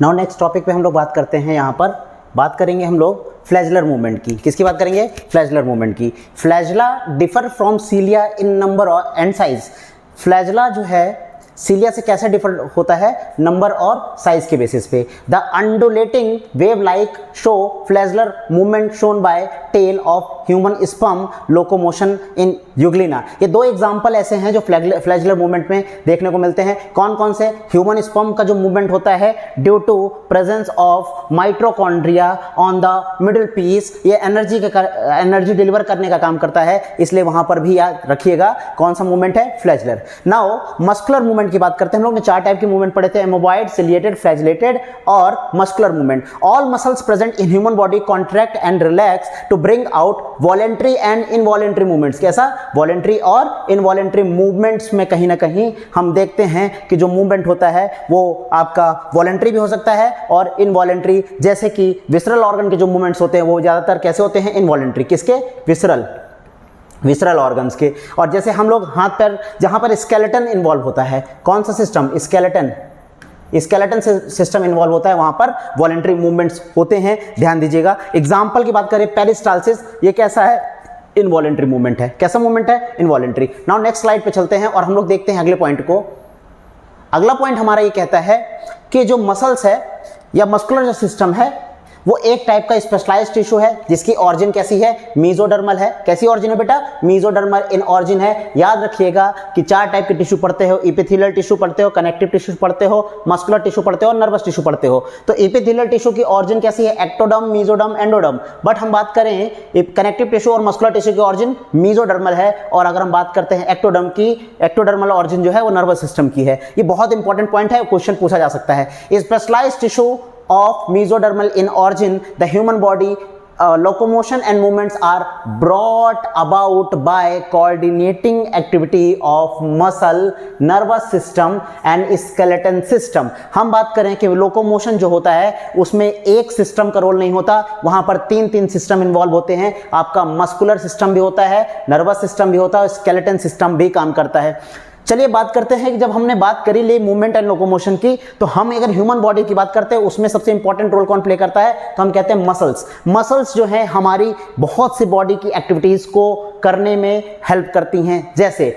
Now next topic पे हम लोग बात करते हैं, यहाँ पर बात करेंगे हम लोग फ्लैजलर मूवमेंट की। किसकी बात करेंगे? फ्लैजलर मूवमेंट की। Flagella differ from cilia in number and size. Flagella जो है सीलिया से कैसे डिफर होता है? नंबर और साइज के बेसिस पे। The undulating wave like show flagellar movement shown by tail of human sperm locomotion in Euglena. ये दो एग्जांपल ऐसे हैं जो फ्लैजलर मूवमेंट में देखने को मिलते हैं। कौन कौन से? ह्यूमन स्पर्म का जो मूवमेंट होता है due to presence of mitochondria on the middle piece, ये एनर्जी डिलीवर करने का काम करता है, इसलिए वहां पर भी याद रखिएगा कौन सा मूवमेंट है? फ्लैजलर। नाउ मस्कुलर मूवमेंट की बात करते हैं। हम लोग ने 4 टाइप के मूवमेंट पढ़े थे, एमोबॉइड, सिलिएटेड, फ्लैजलेटेड और muscular movement. All muscles present in human body contract and relax to bring out voluntary and involuntary movements. कैसा? वॉलेंट्री और इनवॉलेंट्री मूवमेंट्स में कहीं ना कहीं हम देखते हैं कि जो मूवमेंट होता है वो आपका वॉलेंट्री भी हो सकता है और इनवॉलेंट्री, जैसे कि विसरल ऑर्गन के जो मूवमेंट्स होते हैं वो ज्यादातर कैसे होते हैं? इनवॉलेंट्री। किसके? विसरल ऑर्गन्स के। और जैसे हम लोग हाथ पैर, जहां पर स्केलेटन इन्वॉल्व होता है, कौन सा सिस्टम? स्केलेटन सिस्टम इन्वॉल्व होता है, वहां पर वॉलेंट्री मूवमेंट्स होते हैं, ध्यान दीजिएगा। एग्जांपल की बात करें, पेरिस्टालसिस, ये कैसा है? इनवॉलेंट्री मूवमेंट है। कैसा मूवमेंट है? इनवॉलेंट्री। नाउ नेक्स्ट स्लाइड पे चलते हैं और हम लोग देखते हैं अगले पॉइंट को। अगला पॉइंट हमारा ये कहता है कि जो मसल्स है या मस्कुलर जो सिस्टम है वो एक टाइप का स्पेशलाइज्ड टिश्यू है जिसकी ऑरिजिन कैसी है? मीजोडर्मल है। कैसी ऑरिजिन है बेटा? मीजोडर्मल इन ऑरिजिन है। याद रखिएगा कि 4 टाइप के टिश्यू पढ़ते हो, एपिथेलियल टिश्यू पढ़ते हो, कनेक्टिव टिश्यू पढ़ते हो, मस्कुलर टिश्यू पढ़ते हो, नर्वस टिश्यू पढ़ते हो। तो एपिथेलियल टिश्यू की ऑरिजिन कैसी है? Ectoderm, mesoderm, endoderm. बट हम बात करें कनेक्टिव टिश्यू और मस्कुलर टिश्यू की ऑरिजिन मीजोडर्मल है। और अगर हम बात करते हैं एक्टोडर्म की, एक्टोडर्मल ऑरिजिन जो है वो नर्वस सिस्टम की है। ये बहुत इंपॉर्टेंट पॉइंट है, क्वेश्चन पूछा जा सकता है। Specialised tissue of mesodermal in origin, the human body locomotion and movements are brought about by coordinating activity of muscle, nervous system and skeleton system। हम बात करें कि लोकोमोशन जो होता है उसमें एक सिस्टम का रोल नहीं होता, वहां पर 3 सिस्टम इन्वॉल्व होते हैं। आपका मस्कुलर सिस्टम भी होता है, नर्वस सिस्टम भी होता है, स्केलेटन सिस्टम भी काम करता है। चलिए बात करते हैं कि जब हमने बात करी ले मूवमेंट एंड लोकोमोशन की, तो हम अगर ह्यूमन बॉडी की बात करते हैं उसमें सबसे इंपॉर्टेंट रोल कौन प्ले करता है? तो हम कहते हैं मसल्स। मसल्स जो है हमारी बहुत सी बॉडी की एक्टिविटीज को करने में हेल्प करती हैं। जैसे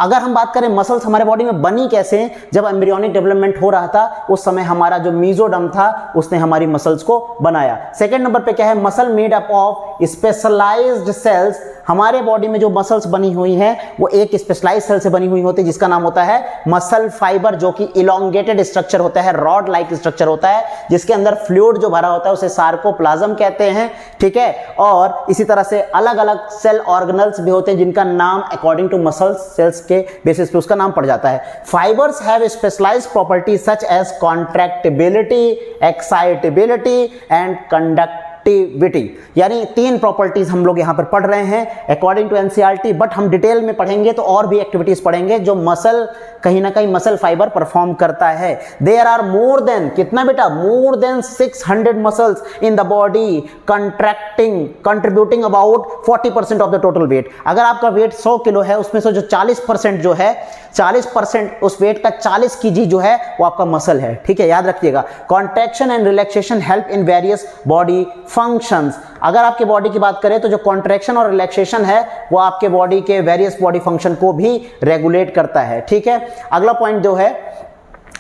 अगर हम बात करें मसल्स हमारे बॉडी में बनी कैसे, जब एम्ब्रियोनिक डेवलपमेंट हो रहा था उस समय हमारा जो मीजोडर्म था उसने हमारी मसल्स को बनाया। सेकेंड नंबर पे क्या है? Muscle made up of specialised cells. हमारे बॉडी में जो मसल्स बनी हुई हैं वो एक स्पेशलाइज्ड सेल से बनी हुई होती है जिसका नाम होता है मसल फाइबर, जो कि इलोंगेटेड स्ट्रक्चर होता है, रॉड लाइक स्ट्रक्चर होता है, जिसके अंदर फ्लूइड जो भरा होता है उसे सार्कोप्लाज्म कहते हैं। ठीक है। और इसी तरह से अलग अलग सेल ऑर्गेनल्स भी होते हैं जिनका नाम अकॉर्डिंग टू मसल्स सेल्स के बेसिस पे उसका नाम पड़ जाता है। Fibres have specialised properties such as contractibility, excitability and conductivity. यानी 3 प्रॉपर्टीज हम लोग यहां पर पढ़ रहे हैं अकॉर्डिंग टू एनसीईआरटी, बट हम डिटेल में पढ़ेंगे तो और भी एक्टिविटीज पढ़ेंगे जो मसल कहीं ना कहीं मसल फाइबर परफॉर्म करता है। देयर आर मोर देन, कितना बेटा? More than 600 muscles in the body contributing about 40% of the total weight. अगर आपका वेट 100 किलो है उसमें से जो 40% जो है, 40% उस वेट का 40 kg जो है वो आपका मसल है। ठीक है, याद रखिएगा। Contraction and relaxation help in various body functions. अगर आपके बॉडी की बात करें तो जो कॉन्ट्रैक्शन और रिलैक्सेशन है वो आपके बॉडी के वेरियस बॉडी फंक्शन को भी रेगुलेट करता है। ठीक है। अगला पॉइंट जो है,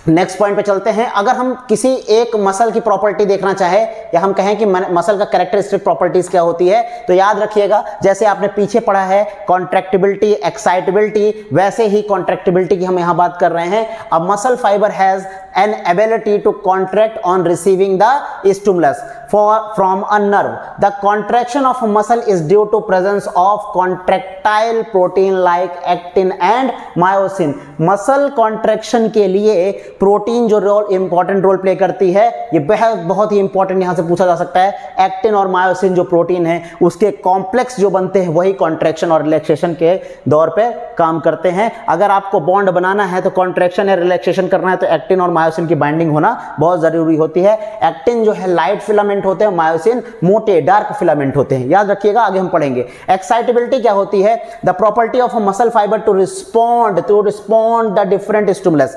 नेक्स्ट पॉइंट पे चलते हैं। अगर हम किसी एक मसल की प्रॉपर्टी देखना चाहे या हम कहें कि मसल का कैरेक्टरिस्टिक प्रॉपर्टीज क्या होती है, तो याद रखिएगा जैसे आपने पीछे पढ़ा है कॉन्ट्रैक्टिबिलिटी, एक्साइटेबिलिटी, वैसे ही कॉन्ट्रैक्टिबिलिटी की हम यहां बात कर रहे हैं। अ muscle fibre has an ability to contract on receiving the stimulus from a nerve. The contraction of a muscle is due to presence of contractile protein like actin and myosin. Muscle contraction के लिए protein जो role important role play करती है, ये बहुत ही important यहां से पूछा जा सकता है। एक्टिन और मायोसिन जो प्रोटीन है उसके कॉम्प्लेक्स जो बनते हैं वही कॉन्ट्रैक्शन और रिलैक्सेशन के दौर पे काम करते हैं। अगर आपको बॉन्ड बनाना है तो कॉन्ट्रैक्शन या रिलैक्सेशन करना है तो एक्टिन और मायोसिन की बाइंडिंग होना बहुत जरूरी होती है। एक्टिन जो है लाइट फिलामेंट होते हैं, मायोसिन मोटे डार्क फिलामेंट होते हैं। याद रखिएगा, आगे हम पढ़ेंगे। एक्साइटेबिलिटी क्या होती है? The property of a muscle fibre to respond the different stimulus.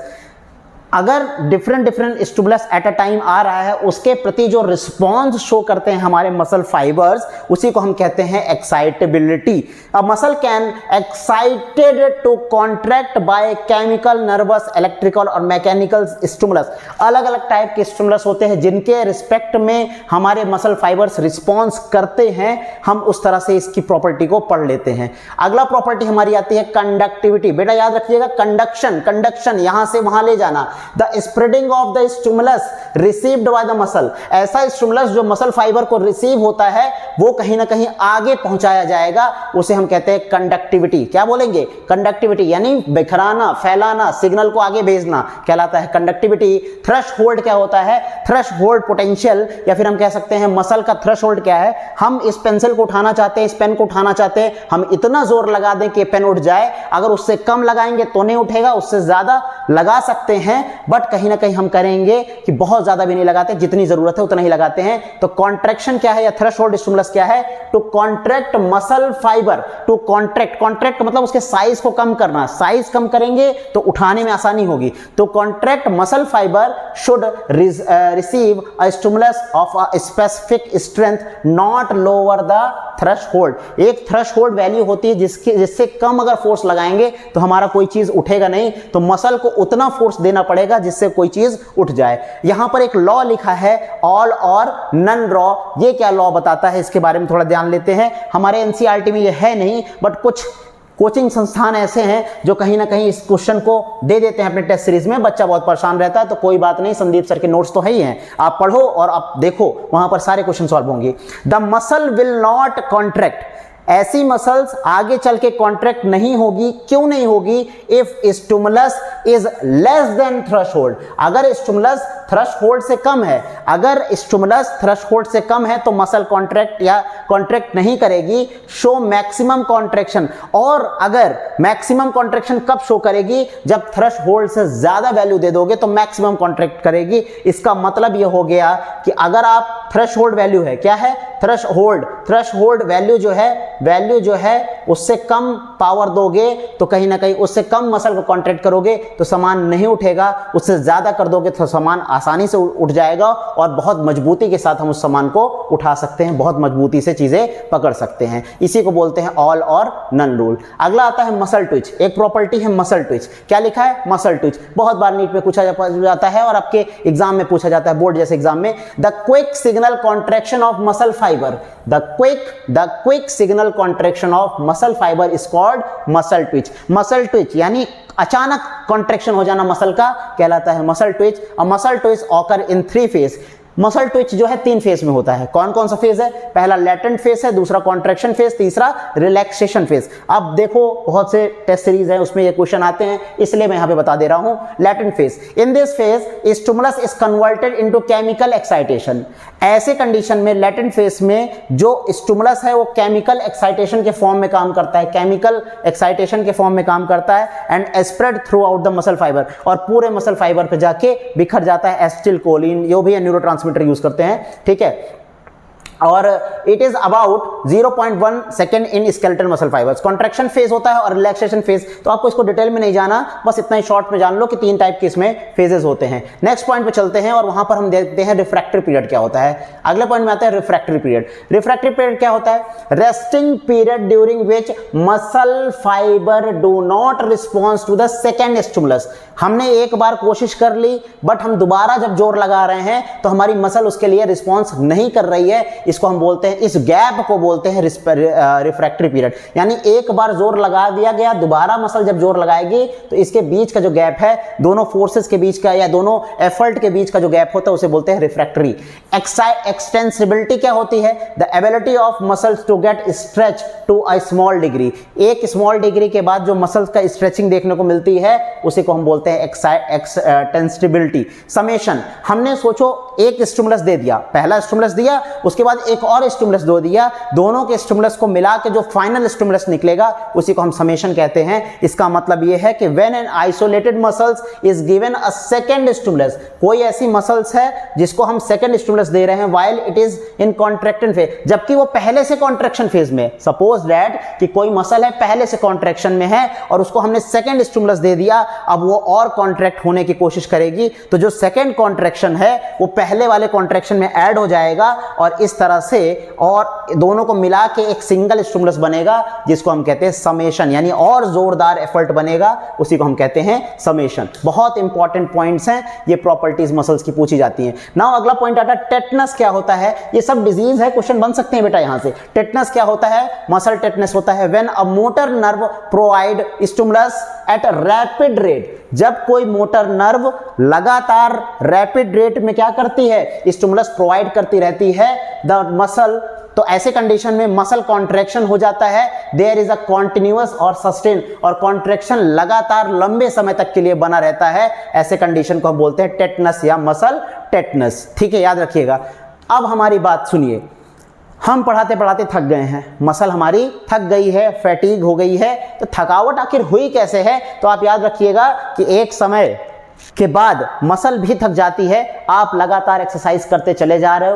अगर different different stimulus at a time आ रहा है, उसके प्रति जो रिस्पॉन्स शो करते हैं हमारे मसल फाइबर्स, उसी को हम कहते हैं excitability. A muscle can excited to contract by chemical, nervous, electrical और मैकेनिकल स्टिमुलस। अलग अलग टाइप के स्टिमुलस होते हैं जिनके रिस्पेक्ट में हमारे मसल फाइबर्स रिस्पॉन्स करते हैं। हम उस तरह से इसकी प्रॉपर्टी को पढ़ लेते हैं। अगला प्रॉपर्टी हमारी आती है कंडक्टिविटी। बेटा याद रखिएगा, कंडक्शन, कंडक्शन यहां से वहां ले जाना। The spreading of the stimulus received by the muscle, ऐसा स्टिमुलस जो मसल फाइबर को रिसीव होता है वो कहीं ना कहीं आगे पहुंचाया जाएगा, उसे हम कहते हैं कंडक्टिविटी। क्या बोलेंगे? कंडक्टिविटी, यानी बिखराना, फैलाना, सिग्नल को आगे भेजना कहलाता है कंडक्टिविटी। थ्रेशहोल्ड क्या होता है? थ्रेशहोल्ड पोटेंशियल, या फिर हम कह सकते हैं मसल का थ्रेशहोल्ड क्या है? हम इस पेंसिल को उठाना चाहते हैं, इस पेन को उठाना चाहते हैं, हम इतना जोर लगा दें कि पेन उठ जाए। अगर उससे कम लगाएंगे तो नहीं उठेगा, उससे ज्यादा लगा सकते हैं, बट कहीं ना कहीं हम करेंगे कि बहुत ज्यादा भी नहीं लगाते, जितनी जरूरत है उतना ही लगाते हैं। तो कॉन्ट्रैक्शन क्या है या थ्रेशहोल्ड स्टिमुलस क्या है? To contract muscle fibre, to contract, contract मतलब उसके साइज को कम करना। साइज कम करेंगे तो उठाने में आसानी होगी। तो contract muscle fibre should receive a stimulus of a specific strength, not lower the threshold. एक थ्रेशहोल्ड वैल्यू होती है जिससे कम अगर फोर्स लगाएंगे तो हमारा कोई चीज उठेगा नहीं, तो मसल को उतना फोर्स देना पड़ेगा जिससे कोई चीज उठ जाए। यहां पर एक लॉ लिखा है, ऑल और नन लॉ। ये क्या लॉ बताता है, इसके बारे में थोड़ा ध्यान लेते हैं। हमारे एनसीईआरटी में ये है नहीं, बट कुछ कोचिंग संस्थान ऐसे हैं जो कहीं ना कहीं इस क्वेश्चन को दे देते हैं अपने टेस्ट सीरीज में। बच्चा बहुत परेशान रहता है, तो कोई बात नहीं, संदीप सर के नोट्स तो है ही हैं, आप पढ़ो और आप देखो, वहां पर सारे क्वेश्चन सॉल्व होंगे। The muscle will not contract, ऐसी मसल्स आगे चल के कॉन्ट्रैक्ट नहीं होगी। क्यों नहीं होगी? If stimulus is less than threshold, अगर स्टिमुलस थ्रेशहोल्ड से कम है, अगर स्टिमुलस थ्रेशहोल्ड से कम है तो मसल कॉन्ट्रैक्ट या कॉन्ट्रैक्ट नहीं करेगी। शो मैक्सिमम कॉन्ट्रैक्शन, और अगर मैक्सिमम कॉन्ट्रैक्शन कब शो करेगी? जब थ्रेशहोल्ड से ज्यादा वैल्यू दे दोगे तो मैक्सिमम कॉन्ट्रैक्ट करेगी। इसका मतलब यह हो गया कि अगर आप थ्रेशहोल्ड वैल्यू है, क्या है? थ्रेशहोल्ड, थ्रेशहोल्ड वैल्यू जो है उससे कम पावर दोगे तो कहीं ना कहीं उससे कम मसल को कॉन्ट्रैक्ट करोगे तो सामान नहीं उठेगा, उससे ज्यादा कर दोगे तो सामान आसानी से उठ जाएगा और बहुत मजबूती के साथ हम उस सामान को उठा सकते हैं, बहुत मजबूती से चीजें पकड़ सकते हैं। इसी को बोलते हैं ऑल और नन रूल। अगला आता है मसल ट्विच। एक प्रॉपर्टी है मसल ट्विच। क्या लिखा है? Muscle Twitch. बहुत बार नीट में पूछा जाता है और आपके एग्जाम में पूछा जाता है, बोर्ड जैसे एग्जाम में। The quick signal contraction of muscle fibre, the quick signal contraction of muscle fibre is called muscle Twitch. Muscle Twitch यानी अचानक कॉन्ट्रैक्शन हो जाना मसल का कहलाता है मसल ट्विच। और muscle Twitch occur in 3 phase. Muscle Twitch जो है 3 फेज में होता है। कौन कौन सा फेज है? पहला लेटेंट फेज है, दूसरा कॉन्ट्रैक्शन फेज, तीसरा रिलैक्सेशन फेज। अब देखो बहुत से टेस्ट सीरीज है उसमें ये क्वेश्चन आते हैं, इसलिए मैं यहां पे बता दे रहा हूं। Latent phase, in this phase stimulus is converted into chemical excitation. ऐसे कंडीशन में लेटेंट फेज में जो स्टिमुलस है वो केमिकल एक्साइटेशन के फॉर्म में काम करता है, केमिकल एक्साइटेशन के फॉर्म में काम करता है, and spread through out the muscle fibre, और पूरे मसल फाइबर पे जाके बिखर जाता है। एसिटिल कोलिन जो भी न्यूरोट्रांसमीटर यूज करते हैं, ठीक है। और it is about 0.1 second in skeletal muscle fibres. Contraction phase होता है और रिलैक्सेशन फेज, तो आपको इसको डिटेल में नहीं जाना, बस इतना ही शॉर्ट में जान लो कि 3 टाइप के इसमें फेजेस होते हैं। नेक्स्ट पॉइंट पे चलते हैं और वहां पर हम देखते हैं रिफ्रैक्टरी पीरियड क्या होता है। अगले पॉइंट में आता है रिफ्रैक्टरी पीरियड। रिफ्रैक्टरी पीरियड क्या होता है? Resting period during which muscle fibre do not response to the second stimulus. हमने एक बार कोशिश कर ली, बट हम दोबारा जब जोर लगा रहे हैं तो हमारी मसल उसके लिए रिस्पॉन्स नहीं कर रही है। इसको हम बोलते हैं, इस गैप को बोलते हैं रिफ्रैक्टरी पीरियड। यानी एक बार जोर लगा दिया गया, दोबारा मसल जब जोर लगाएगी तो इसके बीच का जो गैप है, दोनों फोर्सेस के बीच का या दोनों एफर्ट के बीच का जो गैप होता है उसे बोलते हैं रिफ्रैक्टरी। एक्सटेंसिबिलिटी क्या होती है? The ability of muscles to get stretch to a small degree. एक स्मॉल डिग्री के बाद जो मसल्स का स्ट्रेचिंग देखने को मिलती है उसी को हम बोलते हैं एक्सटेंसिबिलिटी। समेशन, हमने सोचो एक स्टिमुलस दे दिया, पहला स्टिमुलस दिया, उसके बाद एक और स्टिमुलस दे दिया, दोनों के स्टिमुलस को मिला के जो फाइनल स्टिमुलस निकलेगा उसी को हम समेशन कहते हैं। इसका मतलब यह है कि when an isolated muscles is given a second stimulus, कोई ऐसी मसल्स है जिसको हम सेकंड स्टिमुलस दे रहे हैं while it is in contraction phase, जबकि वो पहले से कॉन्ट्रैक्शन फेज में। सपोज दैट कि कोई मसल है पहले से कॉन्ट्रैक्शन में है और उसको हमने सेकंड स्टिमुलस दे दिया, अब वो और कॉन्ट्रैक्ट होने की कोशिश करेगी, तो जो सेकंड कॉन्ट्रैक्शन है वो पहले वाले कॉन्ट्रैक्शन में ऐड हो जाएगा और इस तरह से और दोनों को मिला के एक सिंगल स्टिमुलस बनेगा जिसको हम कहते हैं समेशन, यानी और जोरदार एफर्ट बनेगा, उसी को हम कहते हैं समेशन। बहुत इंपॉर्टेंट पॉइंट्स हैं, ये प्रॉपर्टीज मसल्स की पूछी जाती हैं। नाउ अगला पॉइंट आता है टेटनस क्या होता है। ये सब डिजीज है, क्वेश्चन बन सकते हैं बेटा यहां से। टेटनस क्या होता है? मसल टेटनस होता है when a motor nerve provide stimulus at rapid rate, जब कोई मोटर नर्व लगातार रैपिड रेट में क्या करती है? स्टिमुलस प्रोवाइड करती रहती है द मसल, तो ऐसे कंडीशन में मसल कॉन्ट्रैक्शन हो जाता है। देयर इज अ कॉन्टिन्यूअस और सस्टेन, और कॉन्ट्रैक्शन लगातार लंबे समय तक के लिए बना रहता है, ऐसे कंडीशन को हम बोलते हैं टेटनस या मसल टेटनस। ठीक है, याद रखिएगा। अब हमारी बात सुनिए, हम पढ़ाते पढ़ाते थक गए हैं, मसल हमारी थक गई है, फैटीग हो गई है, तो थकावट आखिर हुई कैसे है? तो आप याद रखिएगा कि एक समय के बाद मसल भी थक जाती है। आप लगातार एक्सरसाइज करते चले जा रहे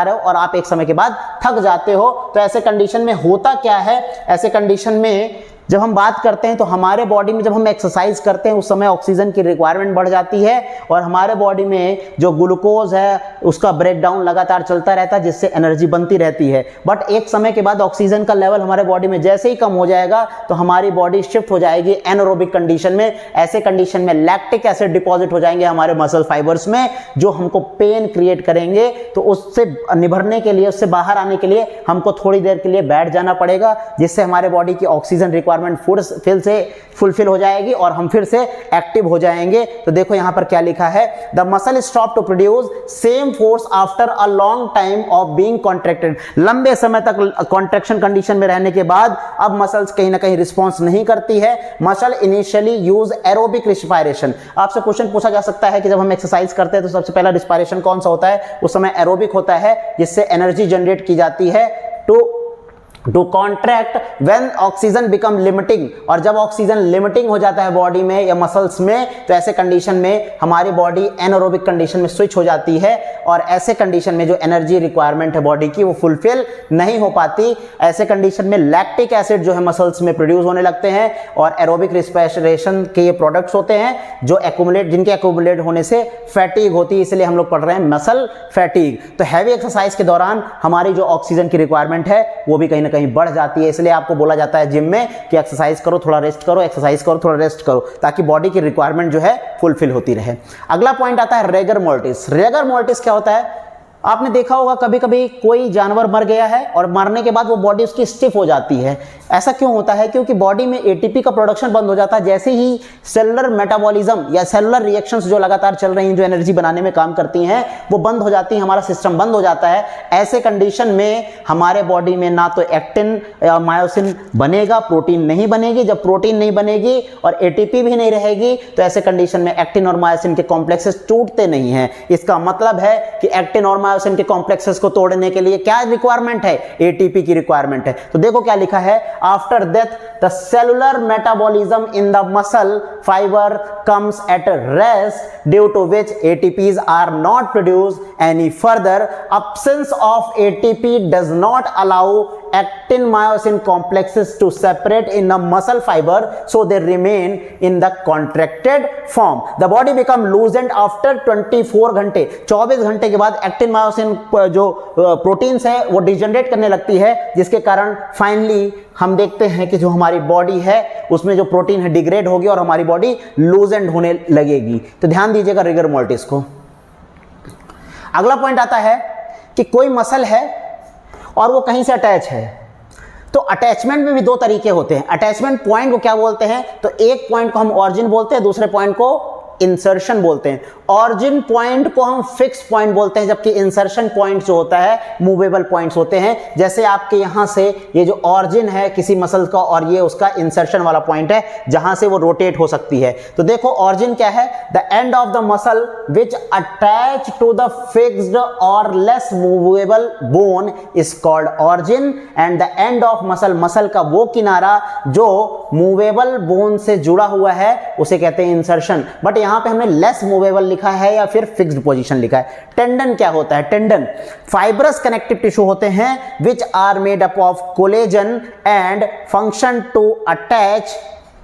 हो और आप एक समय के बाद थक जाते हो। तो ऐसे कंडीशन में होता क्या है? ऐसे कंडीशन में जब हम बात करते हैं तो हमारे बॉडी में जब हम एक्सरसाइज करते हैं उस समय ऑक्सीजन की रिक्वायरमेंट बढ़ जाती है और हमारे बॉडी में जो ग्लूकोज है उसका ब्रेकडाउन लगातार चलता रहता है, जिससे एनर्जी बनती रहती है। बट एक समय के बाद ऑक्सीजन का लेवल हमारे बॉडी में जैसे ही कम हो जाएगा तो हमारी बॉडी शिफ्ट हो जाएगी एनारोबिक कंडीशन में। ऐसे कंडीशन में लैक्टिक एसिड डिपॉजिट हो जाएंगे हमारे मसल फाइबर्स में, जो हमको पेन क्रिएट करेंगे। तो उससे निभरने के लिए, उससे बाहर आने के लिए हमको थोड़ी देर के लिए बैठ जाना पड़ेगा, जिससे हमारे बॉडी की ऑक्सीजन रिक्वायरमेंट फिर से फुलफिल हो जाएगी और हम फिर से एक्टिव हो जाएंगे। तो देखो यहां पर क्या लिखा है, the muscle stop to produce same force after a long time of being contracted. लंबे समय तक कॉन्ट्रैक्शन कंडीशन में रहने के बाद अब मसल्स कहीं ना कहीं रिस्पॉन्स नहीं करती है। Muscle initially use aerobic respiration. आपसे क्वेश्चन पूछा जा सकता है कि जब हम एक्सरसाइज करते हैं तो सबसे पहला रिस्पायरेशन कौन सा होता है? उस समय एरोबिक होता है, जिससे एनर्जी जनरेट की जाती है to contract when oxygen become limiting. और जब ऑक्सीजन लिमिटिंग हो जाता है बॉडी में या मसल्स में, तो ऐसे कंडीशन में हमारी बॉडी एनारोबिक कंडीशन में स्विच हो जाती है और ऐसे कंडीशन में जो एनर्जी रिक्वायरमेंट है बॉडी की वो फुलफिल नहीं हो पाती। ऐसे कंडीशन में लैक्टिक एसिड जो है मसल्स में प्रोड्यूस होने लगते हैं और एरोबिक रिस्पायरेशन के ये प्रोडक्ट्स होते हैं जो जिनके एक्यूमुलेट होने से फैटीग होती है, इसलिए हम लोग पढ़ रहे हैं मसल फैटीग। तो हैवी एक्सरसाइज के दौरान हमारी जो ऑक्सीजन की रिक्वायरमेंट है वो भी कहीं ना कहीं बढ़ जाती है, इसलिए आपको बोला जाता है जिम में कि एक्सरसाइज करो थोड़ा रेस्ट करो, एक्सरसाइज करो थोड़ा रेस्ट करो, ताकि बॉडी की रिक्वायरमेंट जो है फुलफिल होती रहे। अगला पॉइंट आता है रिगर मोर्टिस। रिगर मोर्टिस क्या होता है? आपने देखा होगा कभी कभी कोई जानवर मर गया है और मरने के बाद वो बॉडी उसकी स्टिफ हो जाती है। ऐसा क्यों होता है? क्योंकि बॉडी में एटीपी का प्रोडक्शन बंद हो जाता है। जैसे ही सेलुलर मेटाबॉलिज्म या सेलुलर रिएक्शंस जो लगातार चल रही हैं, जो एनर्जी बनाने में काम करती हैं, वो बंद हो जाती हैं, हमारा सिस्टम बंद हो जाता है। ऐसे कंडीशन में हमारे बॉडी में ना तो एक्टिन या मायोसिन बनेगा, प्रोटीन नहीं बनेगी। जब प्रोटीन नहीं बनेगी और एटीपी भी नहीं रहेगी तो ऐसे कंडीशन में एक्टिन और मायोसिन के कॉम्प्लेक्सेस टूटते नहीं हैं। इसका मतलब है कि एक्टिन और मायोसिन के कॉम्प्लेक्सेस को तोड़ने के लिए क्या रिक्वायरमेंट है? एटीपी की रिक्वायरमेंट है। तो देखो क्या लिखा है, after death the cellular metabolism in the muscle fibre comes at rest due to which ATPs are not produced any further. Absence of ATP does not allow actin myosin complexes to separate in a muscle fiber, so they remain in the contracted form. The body become loosened after 24 घंटे। 24 घंटे के बाद actin myosin जो proteins है वो degenerate करने लगती है, जिसके कारण फाइनली हम देखते हैं कि जो हमारी बॉडी है उसमें जो प्रोटीन है डिग्रेड होगी और हमारी बॉडी लूजेंड होने लगेगी। तो ध्यान दीजिएगा रिगर मोर्टिस को। अगला पॉइंट आता है कि कोई मसल है और वो कहीं से अटैच है। तो अटैचमेंट में भी दो तरीके होते हैं। अटैचमेंट पॉइंट को क्या बोलते हैं? तो एक पॉइंट को हम ऑरिजिन बोलते हैं, दूसरे पॉइंट को इंसर्शन बोलते हैं। ऑरिजिन पॉइंट को हम फिक्स पॉइंट बोलते हैं, जबकि इंसर्शन पॉइंट जो होता है मूवेबल पॉइंट्स होते हैं। जैसे आपके यहां से ये जो ऑरिजिन है किसी मसल का और ये उसका इंसर्शन वाला पॉइंट है जहां से वो रोटेट हो सकती है। तो देखो ऑरिजिन क्या है, the end of the muscle which attach to the fixed or less movable bone is called origin, and the end of muscle, muscle का वो किनारा जो मूवेबल बोन से जुड़ा हुआ है उसे कहते हैं इंसर्शन। बट यहां पे हमने लेस मूवेबल लिखा है या फिर फिक्स्ड पोजीशन लिखा है। टेंडन क्या होता है, टेंडन फाइब्रस कनेक्टिव टिश्यू होते हैं which are made up of collagen and function to attach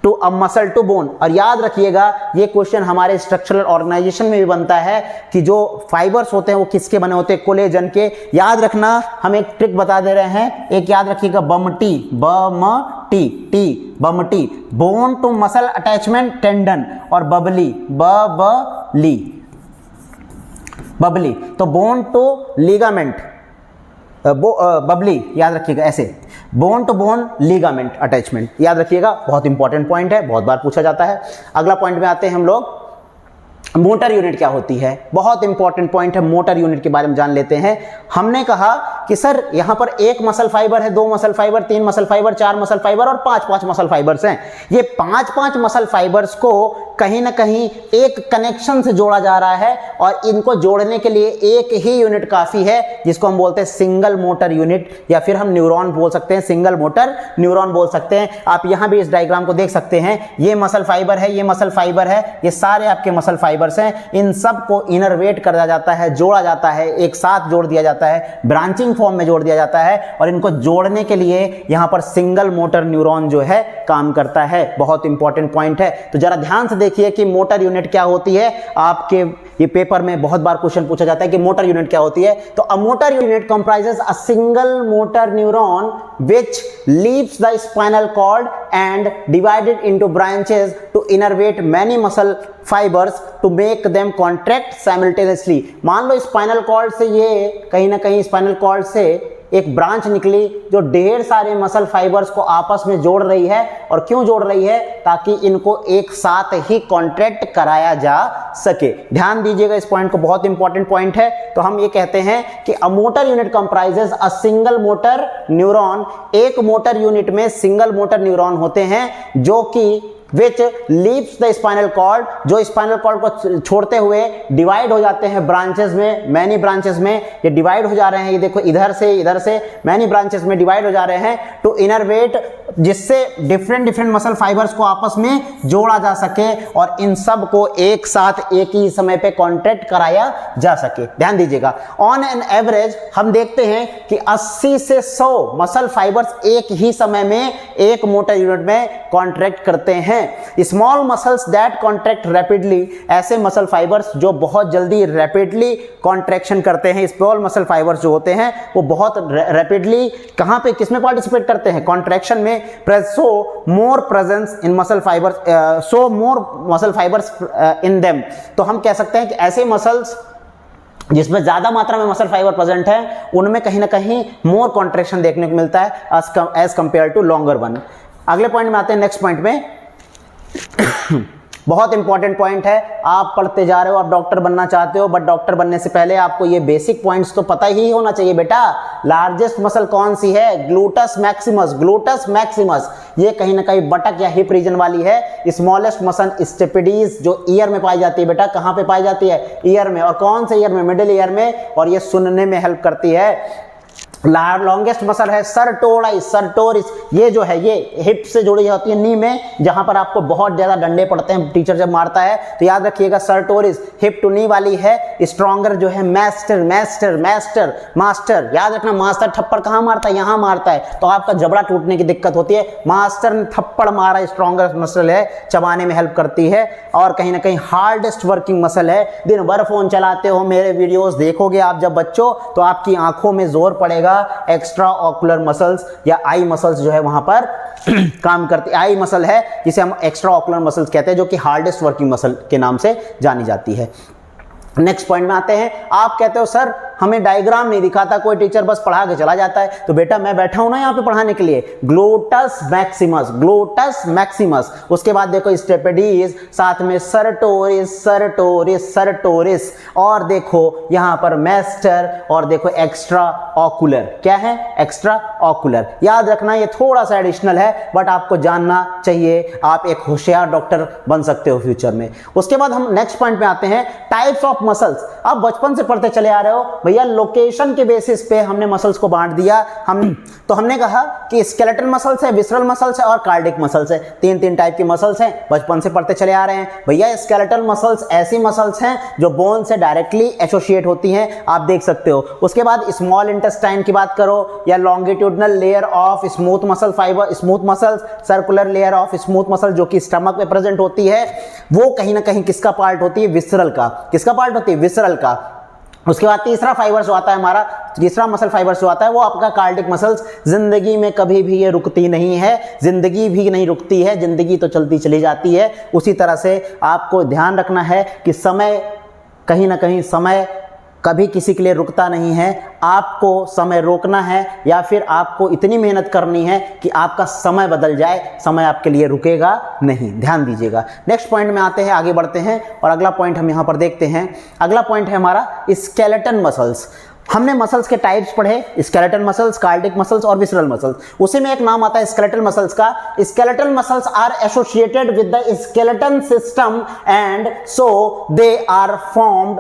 to a muscle to bone. और याद रखिएगा ये क्वेश्चन हमारे स्ट्रक्चरल ऑर्गेनाइजेशन में भी बनता है कि जो फाइबर्स होते हैं वो किसके बने होते हैं, कोलेजन के। याद रखना, हम एक ट्रिक बता दे रहे हैं, एक याद रखिएगा, बमटी, बमटी, टी बमटी, bone to muscle attachment tendon, और बबली, बबली, बबली तो बोन टू लिगामेंट, बबली याद रखिएगा ऐसे, bone to bone ligament attachment, याद रखिएगा, बहुत इंपॉर्टेंट पॉइंट है, बहुत बार पूछा जाता है। अगला पॉइंट में आते हैं हम लोग, मोटर यूनिट क्या होती है, बहुत इंपॉर्टेंट पॉइंट है, मोटर यूनिट के बारे में जान लेते हैं। हमने कहा कि सर यहां पर एक मसल फाइबर है, दो मसल फाइबर, तीन मसल फाइबर, चार मसल फाइबर और पांच मसल फाइबर्स हैं। ये पांच मसल फाइबर्स को कहीं ना कहीं एक कनेक्शन से जोड़ा जा रहा है और इनको जोड़ने के लिए एक ही यूनिट काफी है जिसको हम बोलते हैं सिंगल मोटर यूनिट, या फिर हम न्यूरॉन बोल सकते हैं, सिंगल मोटर न्यूरॉन बोल सकते हैं। आप यहां भी इस डायग्राम को देख सकते हैं, ये मसल फाइबर है, ये मसल फाइबर है, ये सारे आपके मसल फाइबर्स हैं। इन सब को इनरवेट कर दिया जाता है, जोड़ा जाता है, एक साथ जोड़ दिया जाता है, ब्रांचिंग फॉर्म में जोड़ दिया जाता है, और इनको जोड़ने के लिए यहां पर सिंगल मोटर न्यूरॉन जो है काम करता है। बहुत इंपॉर्टेंट पॉइंट है। तो जरा ध्यान से देखिए कि मोटर यूनिट क्या होती है। आपके ये पेपर में बहुत बार क्वेश्चन पूछा जाता है कि मोटर यूनिट क्या होती है। तो अ motor unit comprises a single motor neuron which leaves the spinal cord and divided into branches to innervate many muscle fibers to make them contract simultaneously। मान लो स्पाइनल कॉर्ड से ये कहीं ना कहीं स्पाइनल कॉर्ड से एक ब्रांच निकली जो ढेर सारे मसल फाइबर्स को आपस में जोड़ रही है। और क्यों जोड़ रही है, ताकि इनको एक साथ ही कॉन्ट्रैक्ट कराया जा सके। ध्यान दीजिएगा इस पॉइंट को, बहुत इंपॉर्टेंट पॉइंट है। तो हम ये कहते हैं कि a motor unit comprises a single motor neuron, एक मोटर यूनिट में सिंगल मोटर न्यूरॉन होते हैं जो कि which leaves the spinal cord, जो स्पाइनल कॉर्ड को छोड़ते हुए डिवाइड हो जाते हैं ब्रांचेस में, मैनी ब्रांचेस में ये डिवाइड हो जा रहे हैं। ये देखो इधर से मैनी ब्रांचेस में डिवाइड हो जा रहे हैं टू इनरवेट, जिससे डिफरेंट मसल फाइबर्स को आपस में जोड़ा जा सके और इन सब को एक साथ एक ही समय पे कॉन्ट्रैक्ट कराया जा सके। ध्यान दीजिएगा, ऑन एन एवरेज हम देखते हैं कि 80 से 100 मसल फाइबर्स एक ही समय में एक मोटर यूनिट में कॉन्ट्रैक्ट करते हैं। Small muscles that contract rapidly, ऐसे मसल फाइबर्स जो बहुत जल्दी रैपिडली कॉन्ट्रैक्शन करते हैं। स्मॉल मसल फाइबर्स जो होते हैं वो बहुत रैपिडली कहां पे किसमें पार्टिसिपेट करते हैं, कॉन्ट्रैक्शन में। So more presence in muscle fibres, so more muscle fibres in them. तो हम कह सकते हैं कि ऐसे मसल्स जिसमें ज्यादा मात्रा में मसल फाइबर प्रेजेंट है उनमें कहीं ना कहीं मोर कॉन्ट्रैक्शन देखने को मिलता है as compare to longer one. अगले पॉइंट में आते हैं, नेक्स्ट पॉइंट में बहुत इंपॉर्टेंट पॉइंट है। आप पढ़ते जा रहे हो, आप डॉक्टर बनना चाहते हो, बट डॉक्टर बनने से पहले आपको ये बेसिक पॉइंट्स तो पता ही होना चाहिए बेटा। लार्जेस्ट मसल कौन सी है, ग्लूटस मैक्सिमस, ग्लूटस मैक्सिमस, ये कहीं ना कहीं बटक या हिप रीजन वाली है। स्मॉलेस्ट मसल स्टेपिडीज जो ईयर में पाई जाती है बेटा, कहां पे पाई जाती है, ईयर में। और कौन से ईयर में, मिडिल ईयर में, और ये सुनने में हेल्प करती है। लॉन्गेस्ट मसल है सरटोराइस, सरटोरिस, ये जो है ये हिप से जुड़ी होती है, नी में, जहां पर आपको बहुत ज्यादा डंडे पड़ते हैं टीचर जब मारता है। तो याद रखिएगा सरटोरिस हिप टू नी वाली है। स्ट्रॉन्गर जो है मैस्टर, मैस्टर, मैस्टर, मास्टर, याद रखना मास्टर थप्पड़ कहां मारता है, यहां मारता है, तो आपका जबड़ा टूटने की दिक्कत होती है। मास्टर ने थप्पड़ मारा, स्ट्रॉन्गर मसल है, चबाने में हेल्प करती है। और कहीं ना कहीं हार्डेस्ट वर्किंग मसल है। दिन भर फोन चलाते हो, मेरे वीडियोस देखोगे आप जब बच्चों, तो आपकी आंखों में जोर पड़ेगा। एक्स्ट्रा ऑकुलर मसल्स या आई मसल्स जो है वहां पर काम करती, आई मसल है जिसे हम एक्स्ट्रा ऑकुलर मसल्स कहते हैं, जो कि हार्डेस्ट वर्किंग मसल के नाम से जानी जाती है। नेक्स्ट पॉइंट में आते हैं। आप कहते हो सर हमें डायग्राम नहीं दिखाता, कोई टीचर बस पढ़ा के चला जाता है। तो बेटा मैं बैठा हूं ना यहाँ पे पढ़ाने के लिए, ग्लोटस मैक्सिमस, ग्लोटस मैक्सिमस, उसके बाद देखो स्टेपेडीज, साथ में सरटोरिस, सरटोरिस, सरटोरिस, और देखो यहाँ पर मैस्टर, और देखो एक्स्ट्रा ऑकुलर। क्या है? Extra ocular. याद रखना ये थोड़ा सा एडिशनल है, बट आपको जानना चाहिए, आप एक होशियार डॉक्टर बन सकते हो फ्यूचर में। उसके बाद हम नेक्स्ट पॉइंट पे आते हैं, टाइप्स ऑफ मसल्स। अब बचपन से पढ़ते चले आ रहे हो भैया, लोकेशन के बेसिस पे हमने मसल्स को बांट दिया। हमने कहा कि स्केलेटल मसल्स है, विसरल मसल्स है और कार्डिक मसल्स है। तीन तीन टाइप की मसल्स हैं, बचपन से पढ़ते चले आ रहे हैं भैया। स्केलेटल मसल्स ऐसी मसल्स हैं जो बोन से डायरेक्टली एसोसिएट होती हैं, आप देख सकते हो। उसके बाद स्मॉल इंटेस्टाइन की बात करो, या longitudinal layer of smooth muscle fibre, smooth muscles, circular layer of smooth muscle जो कि स्टमक में प्रेजेंट होती है, वो कहीं ना कहीं किसका पार्ट होती है? विसरल का। किसका पार्ट होती है? विसरल का। उसके बाद तीसरा फाइबर जो आता है हमारा, तीसरा मसल फाइबर जो आता है वो आपका कार्डिक मसल्स। जिंदगी में कभी भी ये रुकती नहीं है, जिंदगी भी नहीं रुकती है, जिंदगी तो चलती चली जाती है। उसी तरह से आपको ध्यान रखना है कि समय, कहीं ना कहीं समय कभी किसी के लिए रुकता नहीं है। आपको समय रोकना है, या फिर आपको इतनी मेहनत करनी है कि आपका समय बदल जाए, समय आपके लिए रुकेगा नहीं। ध्यान दीजिएगा। नेक्स्ट पॉइंट में आते हैं, आगे बढ़ते हैं, और अगला पॉइंट हम यहाँ पर देखते हैं। अगला पॉइंट है हमारा स्केलेटन मसल्स। हमने मसल्स के टाइप्स पढ़े, स्केलेटल मसल्स, कार्डिक मसल्स और विसरल मसल्स। उसी में एक नाम आता है स्केलेटल मसल्स का। Skeletal muscles are associated with the skeleton system and so they are found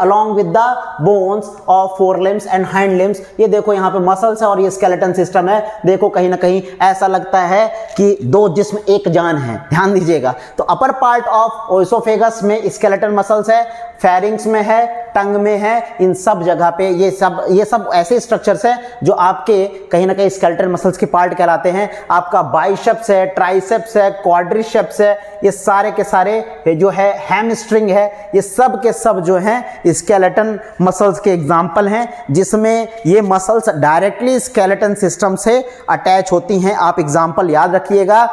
along with the bones of forelimbs and hind limbs। ये देखो यहाँ पे मसल्स है और ये स्केलेटन सिस्टम है। देखो कहीं ना कहीं ऐसा लगता है कि दो जिस्म एक जान है। ध्यान दीजिएगा। तो अपर पार्ट ऑफ ओइसोफेगस में स्केलेटन मसल्स है, फेरिंग्स में है, टंग में है, इन सब जगह पे ये सब ऐसे स्ट्रक्चर्स हैं जो आपके कहीं ना कहीं स्केलेटन मसल्स के पार्ट कहलाते हैं। आपका बाइसेप्स है, ट्राइसेप्स है, क्वाड्रिसेप्स है, ये सारे के सारे जो है, हैमस्ट्रिंग है, ये सब के सब जो हैं स्केलेटन मसल्स के एग्जाम्पल हैं, जिसमें ये मसल्स डायरेक्टली स्केलेटन सिस्टम से अटैच होती हैं। आप एग्जाम्पल याद रखिएगा,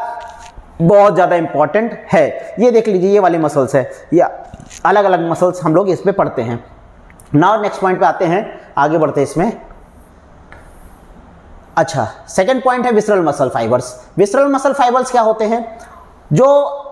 बहुत ज्यादा इंपॉर्टेंट है। ये देख लीजिए, ये वाली मसल्स है, या अलग अलग मसल्स हम लोग इसमें पढ़ते हैं। नाउ नेक्स्ट पॉइंट पे आते हैं, आगे बढ़ते हैं इसमें। अच्छा, सेकंड पॉइंट है visceral muscle fibres. Visceral muscle fibres क्या होते हैं? जो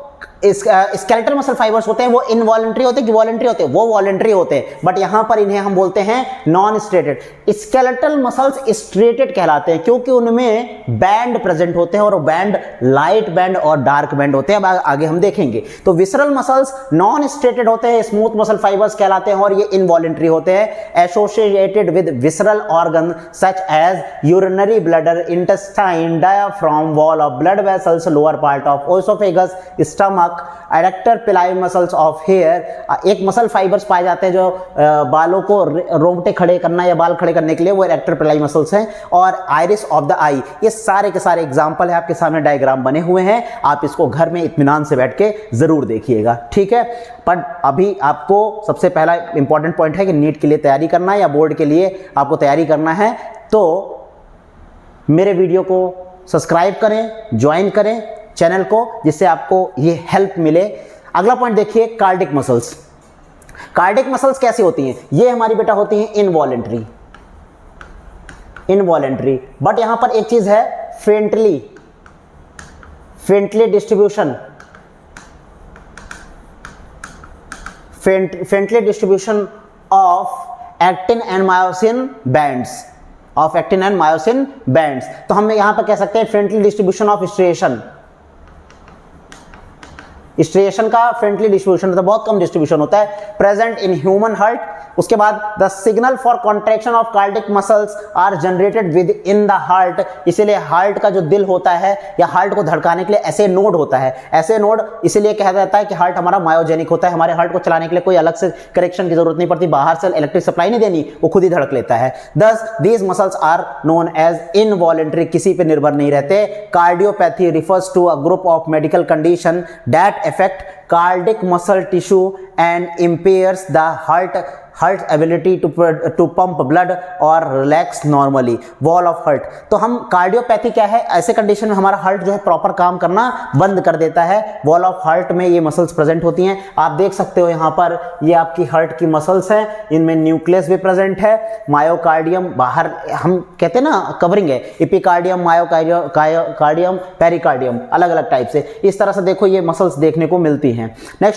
स्केलेटल मसल फाइबर्स होते हैं वो इनवॉलंटरी होते हैं कि वॉलंटरी होते हैं? वो वॉलंटरी होते हैं, बट यहां पर इन्हें हम बोलते हैं non striated. Skeletal muscles striated कहलाते हैं क्योंकि उनमें बैंड प्रेजेंट होते हैं, और बैंड लाइट बैंड और डार्क बैंड होते हैं। अब आगे हम देखेंगे। तो विसरल मसल्स नॉन स्ट्रेटेड होते हैं, स्मूथ मसल फाइबर्स कहलाते हैं, और ये इनवॉलंटरी होते हैं, associated with visceral organ such as urinary bladder, intestine, diaphragm, wall of blood vessels, lower part of oesophagus, stomach, arrector pili muscles of hair. एक muscle fibres पाए जाते हैं जो बालों को रोंगटे खड़े करना या बाल खड़े करने के लिए, वो एडेक्टर पिलाई मसल्स हैं, और आइरिस ऑफ द आई। ये सारे के सारे एग्जांपल है, आपके सामने डायग्राम बने हुए हैं, आप इसको घर में इत्मीनान से बैठ के जरूर देखिएगा, ठीक है। पर अभी आपको सबसे पहला इंपॉर्टेंट पॉइंट है कि नीट के लिए तैयारी करना है या बोर्ड के लिए आपको तैयारी करना है, तो मेरे वीडियो को सब्सक्राइब करें, ज्वाइन करें चैनल को, जिससे आपको ये हेल्प मिले। अगला पॉइंट देखिए, कार्डिक मसल्स। कार्डिक मसल्स कैसी होती हैं? ये हमारी बेटा होती हैं इनवॉलेंट्री, इनवॉलेंट्री, बट यहां पर एक चीज है, faintly distribution, faintly distribution of actin and myosin bands, of actin and myosin bands. तो हम यहां पर कह सकते हैं फ्रेंटली डिस्ट्रीब्यूशन ऑफ स्ट्रिएशन। स्ट्रिएशन का फ्रेंटली डिस्ट्रीब्यूशन होता है, बहुत कम डिस्ट्रीब्यूशन होता है, प्रेजेंट इन ह्यूमन हार्ट। उसके बाद the signal for contraction of cardiac muscles are generated within the heart. इसीलिए हार्ट का जो दिल होता है या हार्ट को धड़काने के लिए ऐसे नोड होता है, ऐसे नोड इसीलिए कहा जाता है कि हार्ट हमारा मायोजेनिक होता है। हमारे हार्ट को चलाने के लिए कोई अलग से करेक्शन की जरूरत नहीं पड़ती, बाहर से इलेक्ट्रिक सप्लाई नहीं देनी, वो खुद ही धड़क लेता है। Thus these muscles are known as involuntary, किसी पे निर्भर नहीं रहते। Cardiopathy refers to a group of medical condition that affect cardiac muscle tissue and impairs the heart ability to pump blood और relax normally, wall of heart. तो हम cardiopathy क्या है, ऐसे कंडीशन में हमारा हार्ट जो है प्रॉपर काम करना बंद कर देता है। वॉल ऑफ हार्ट में ये मसल्स प्रेजेंट होती हैं, आप देख सकते हो यहाँ पर, ये आपकी हार्ट की मसल्स हैं, इनमें न्यूक्लियस भी प्रेजेंट है, मायोकार्डियम बाहर हम कहते हैं ना कवरिंग है, एपिकार्डियम, मायोकार्डियम, पेरिकार्डियम, अलग अलग टाइप से। इस तरह से देखो ये मसल्स देखने को मिलती हैं। नेक्स्ट